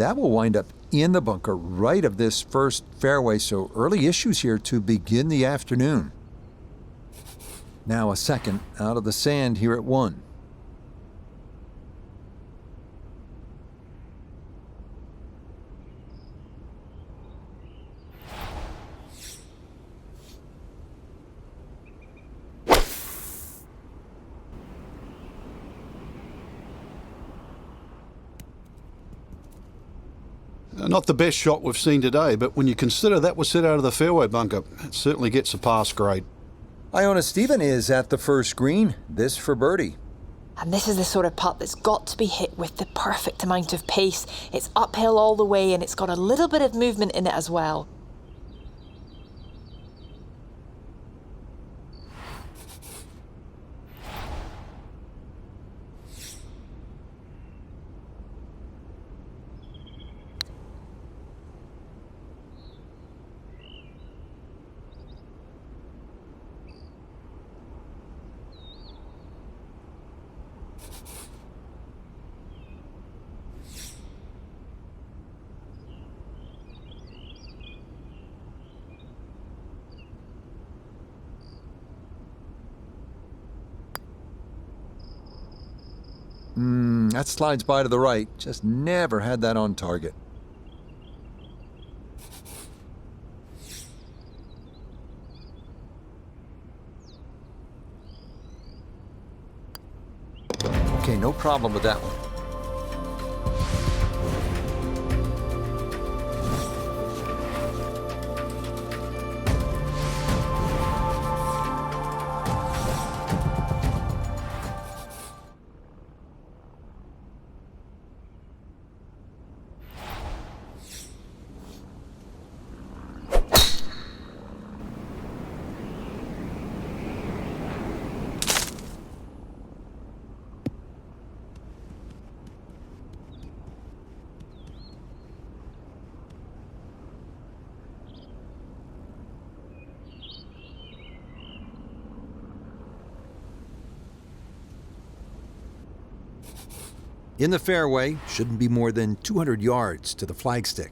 that will wind up in the bunker right of this first fairway, so early issues here to begin the afternoon. Now a second out of the sand here at 1. Not the best shot we've seen today, but when you consider that was set out of the fairway bunker, it certainly gets a pass grade. Iona Stephen is at the first green. This for birdie. And this is the sort of putt that's got to be hit with the perfect amount of pace. It's uphill all the way and it's got a little bit of movement in it as well. That slides by to the right. Just never had that on target. Okay, no problem with that one. In the fairway, shouldn't be more than 200 yards to the flagstick.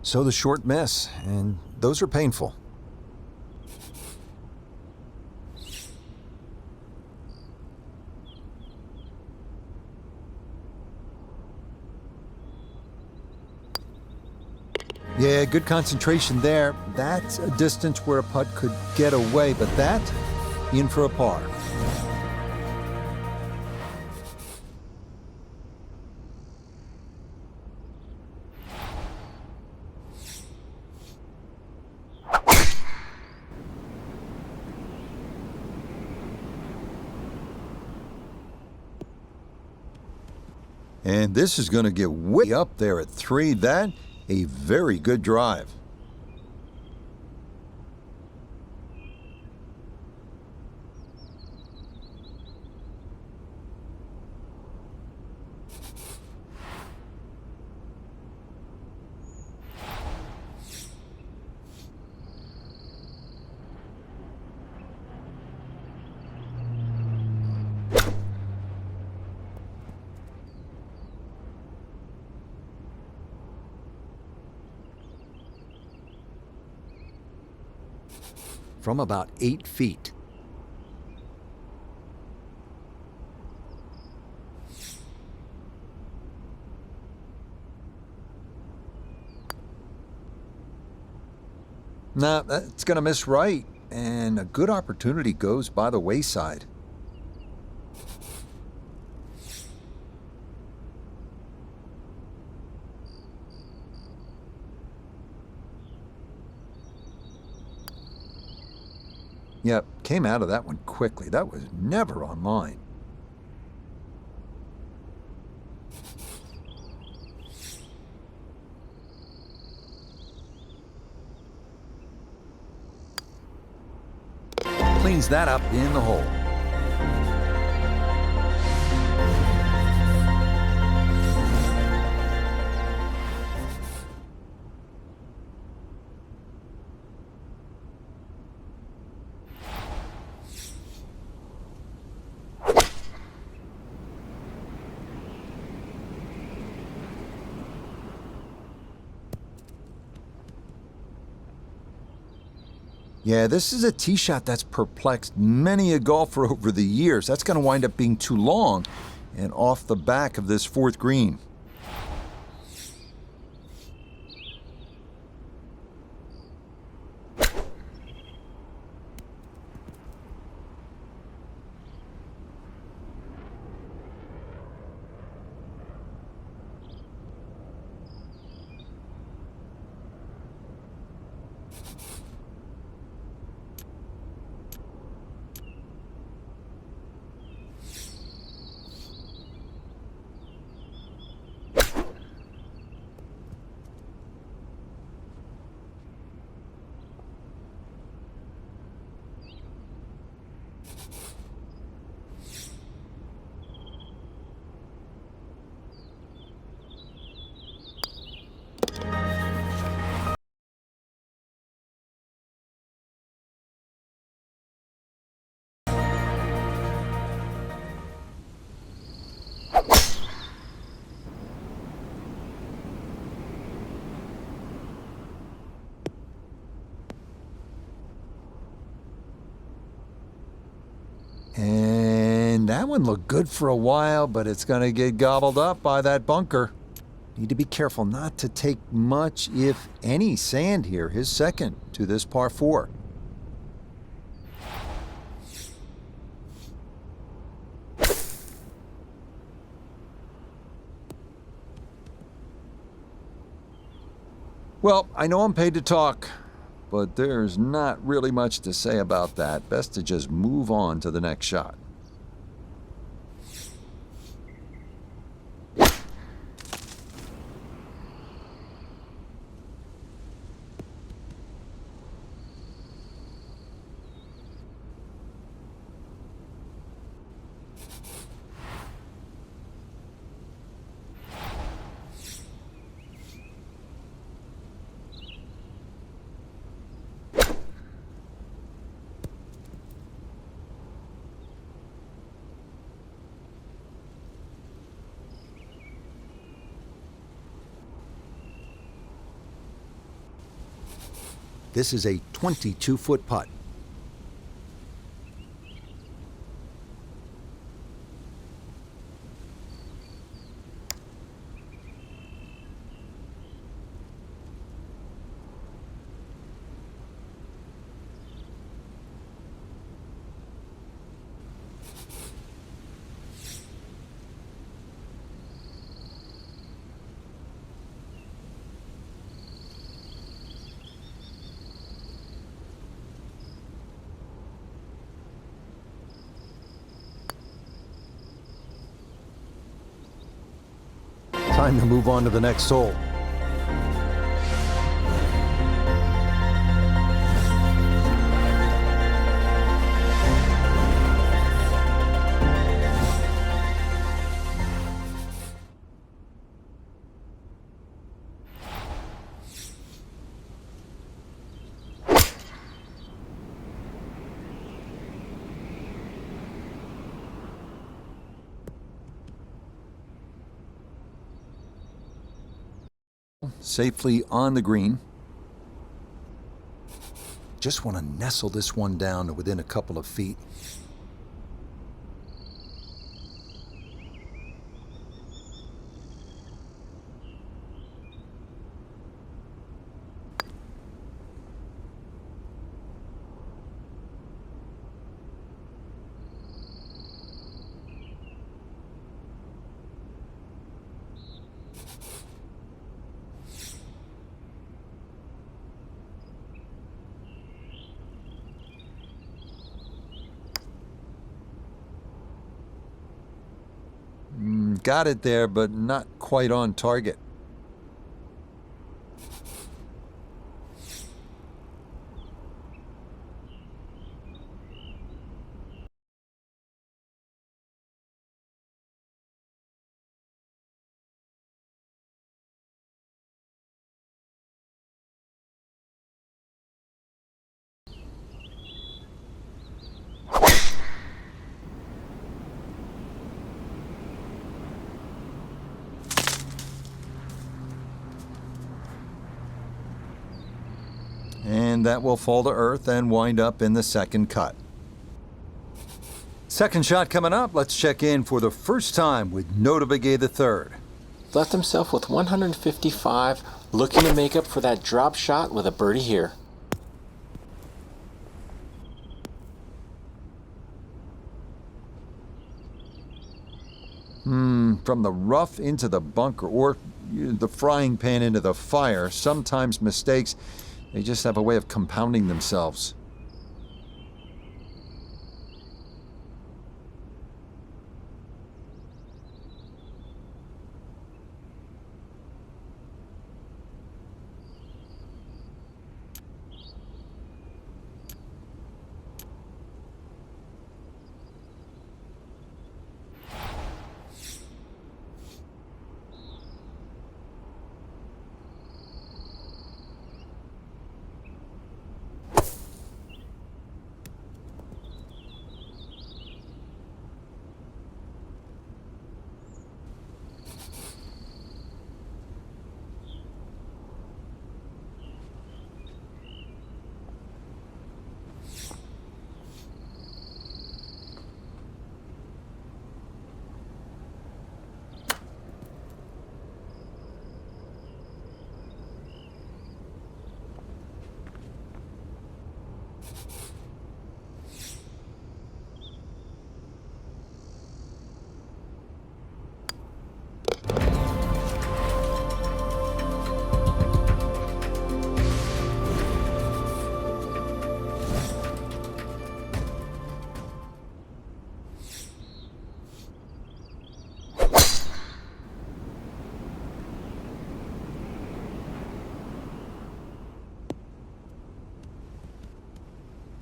So the short miss, and those are painful. Yeah, good concentration there. That's a distance where a putt could get away, but that, in for a par. And this is going to get way up there at 3. That, a very good drive. From about 8 feet. Nah, that's gonna miss right. and a good opportunity goes by the wayside. Yep, came out of that one quickly. That was never on mine. Cleans that up in the hole. Yeah, this is a tee shot that's perplexed many a golfer over the years. That's going to wind up being too long and off the back of this fourth green. And that one looked good for a while, but it's going to get gobbled up by that bunker. Need to be careful not to take much, if any, sand here. His second to this par 4. Well, I know I'm paid to talk, but there's not really much to say about that. Best to just move on to the next shot. This is a 22-foot putt. Time to move on to the next hole. Safely on the green. Just want to nestle this one down to within a couple of feet. Got it there, but not quite on target. And that will fall to earth and wind up in the second cut. Second shot coming up. Let's check in for the first time with Notah Begay III. Left himself with 155, looking to make up for that drop shot with a birdie here. From the rough into the bunker, or the frying pan into the fire, sometimes mistakes, they just have a way of compounding themselves.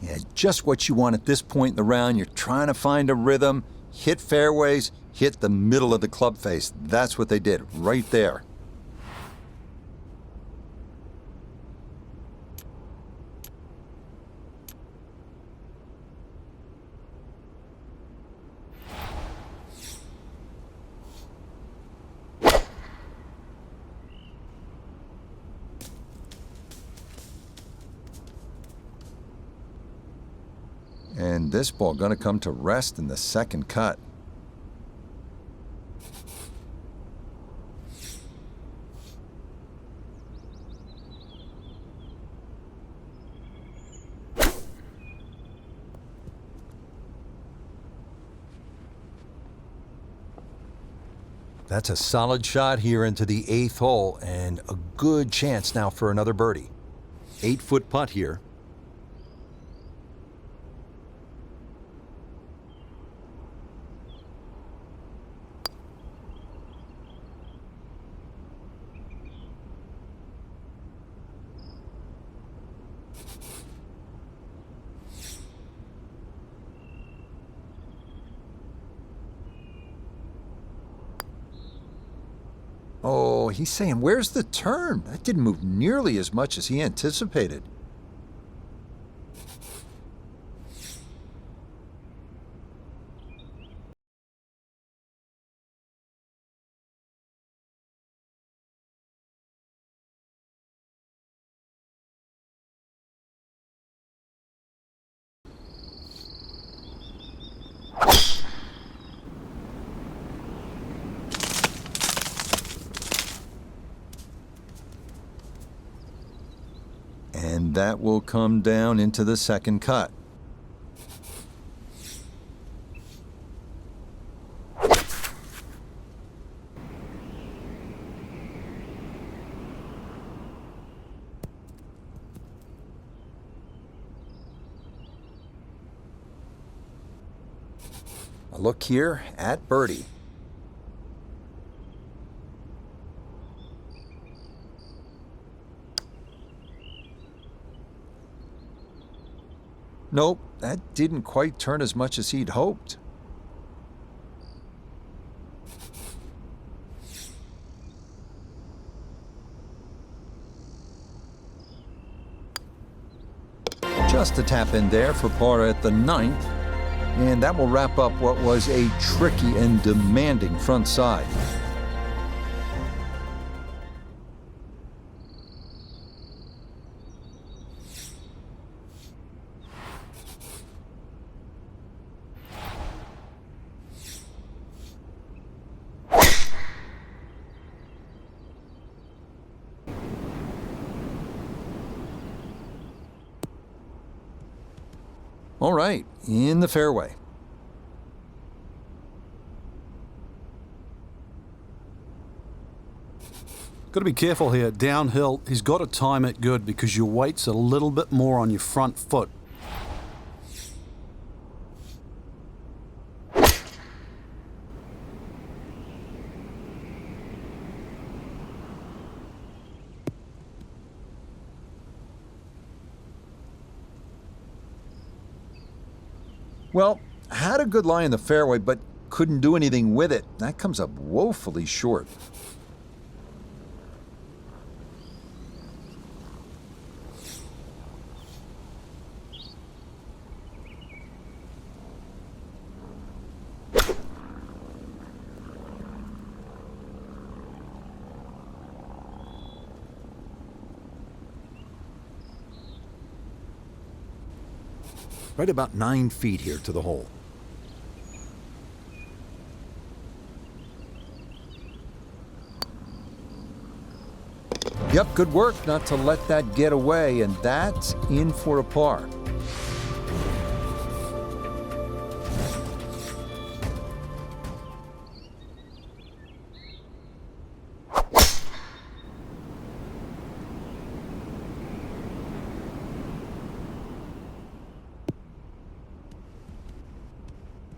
Yeah, just what you want at this point in the round. You're trying to find a rhythm, hit fairways, hit the middle of the club face. That's what they did right there. And this ball going to come to rest in the second cut. That's a solid shot here into the 8th hole, and a good chance now for another birdie. 8-foot putt here. Oh, he's saying, where's the turn? That didn't move nearly as much as he anticipated. And that will come down into the second cut. A look here at birdie. Nope, that didn't quite turn as much as he'd hoped. Just a tap in there for par at the 9th, and that will wrap up what was a tricky and demanding front side. All right, in the fairway. Got to be careful here. Downhill, he's got to time it good because your weight's a little bit more on your front foot. Well, had a good lie in the fairway, but couldn't do anything with it. That comes up woefully short. Right about 9 feet here to the hole. Yep, good work not to let that get away, and that's in for a par.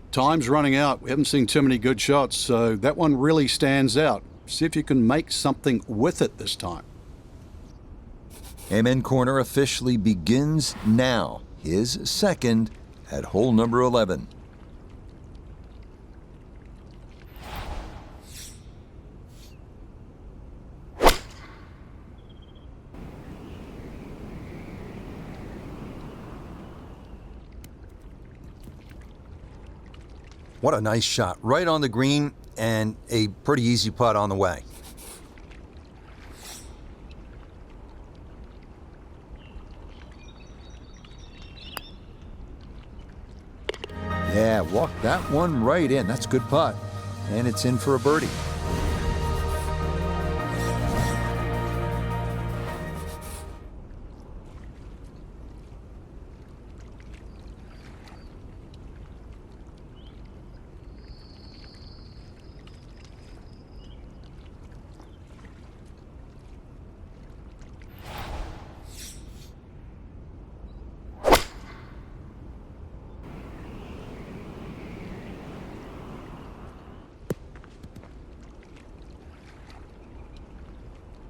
Time's running out. We haven't seen too many good shots, so that one really stands out. See if you can make something with it this time. Amen Corner officially begins now, his second at hole number 11. What a nice shot. Right on the green and a pretty easy putt on the way. Yeah, walk that one right in. That's a good putt. And it's in for a birdie.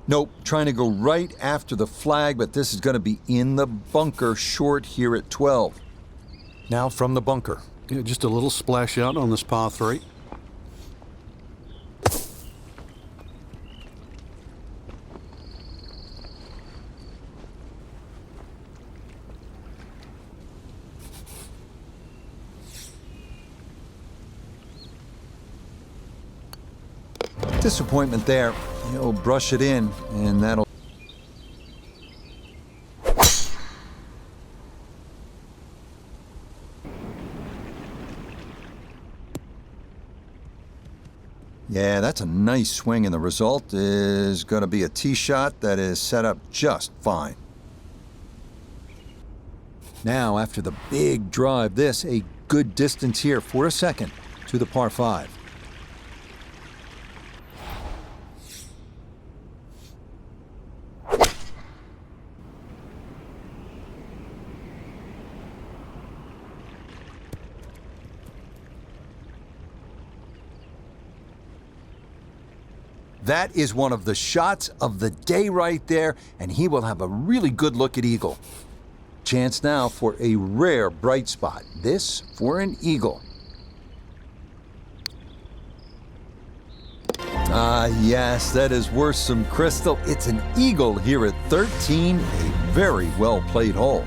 Nope, trying to go right after the flag, but this is going to be in the bunker short here at 12. Now from the bunker. Yeah, just a little splash out on this par 3. Disappointment there. He'll brush it in, and that'll... Yeah, that's a nice swing, and the result is going to be a tee shot that is set up just fine. Now, after the big drive, this a good distance here for a second to the par 5. That is one of the shots of the day right there, and he will have a really good look at eagle. Chance now for a rare bright spot. This for an eagle. Ah, yes, that is worth some crystal. It's an eagle here at 13, a very well played hole.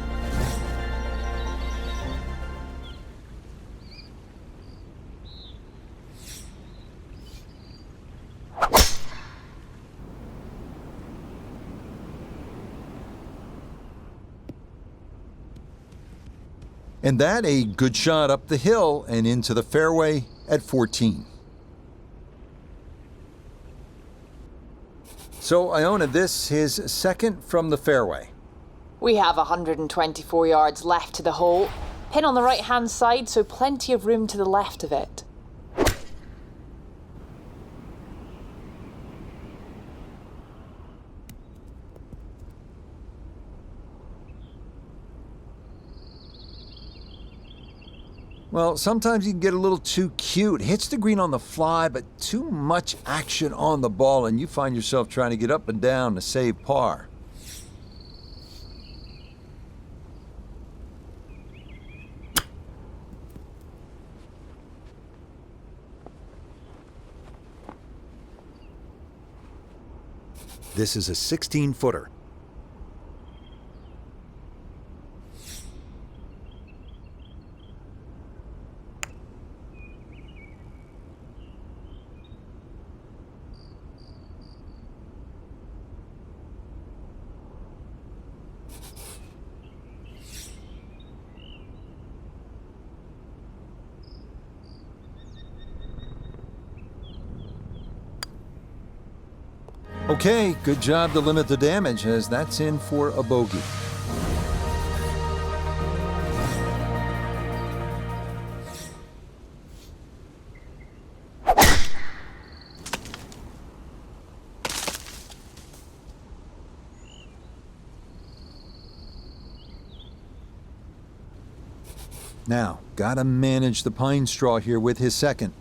And that a good shot up the hill and into the fairway at 14. So Iona, this his second from the fairway. We have 124 yards left to the hole. Pin on the right-hand side, so plenty of room to the left of it. Well, sometimes you can get a little too cute. Hits the green on the fly, but too much action on the ball, and you find yourself trying to get up and down to save par. This is a 16-footer. Okay, good job to limit the damage, as that's in for a bogey. Now, gotta manage the pine straw here with his second.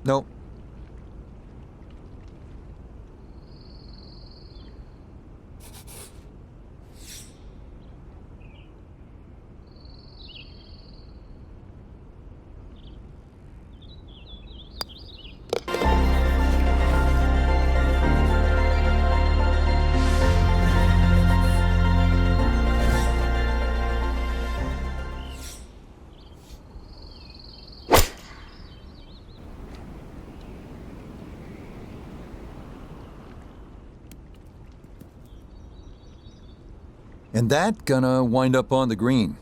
Nope. And that gonna wind up on the green.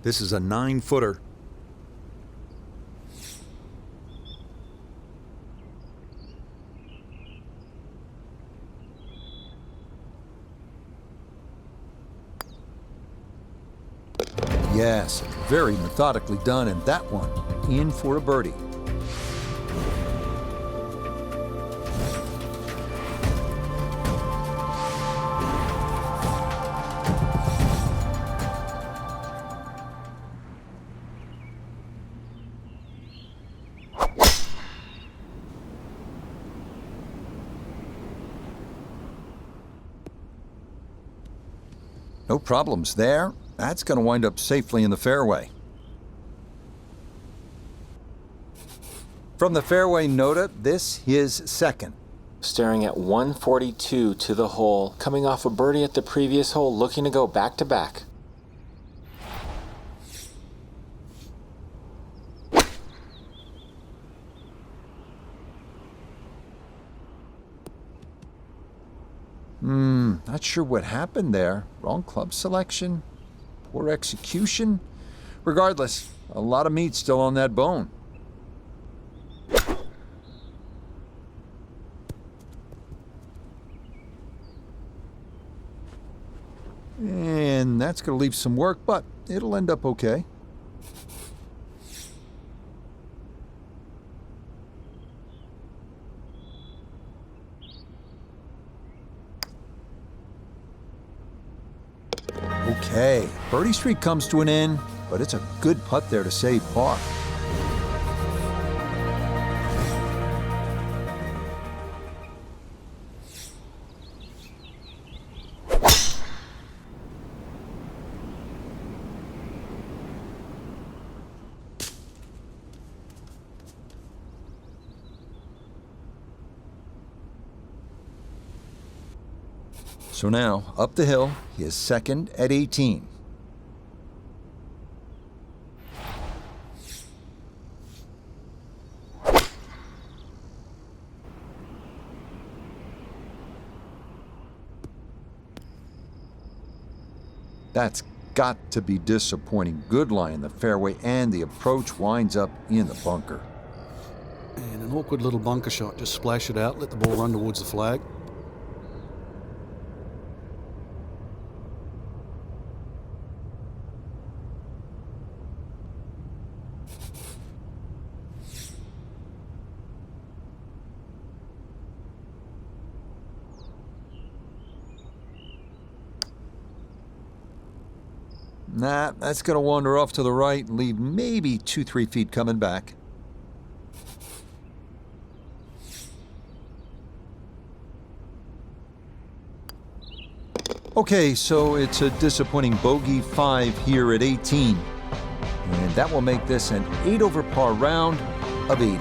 This is a 9-footer. Yes, very methodically done, and that one in for a birdie. No problems there. That's going to wind up safely in the fairway. From the fairway, Nota, this his second. Staring at 142 to the hole, coming off a birdie at the previous hole, looking to go back to back. Not sure what happened there. Wrong club selection, poor execution. Regardless, a lot of meat still on that bone. And that's going to leave some work, but it'll end up okay. Okay, birdie streak comes to an end, but it's a good putt there to save par. So now, up the hill, he is second at 18. That's got to be disappointing. Good lie in the fairway, and the approach winds up in the bunker. And an awkward little bunker shot. Just splash it out, let the ball run towards the flag. Nah, that's going to wander off to the right and leave maybe 2-3 feet coming back. Okay, so it's a disappointing bogey 5 here at 18. And that will make this an 8 over par round of 80.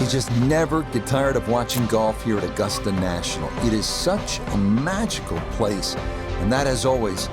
You just never get tired of watching golf here at Augusta National. It is such a magical place, and that, as always,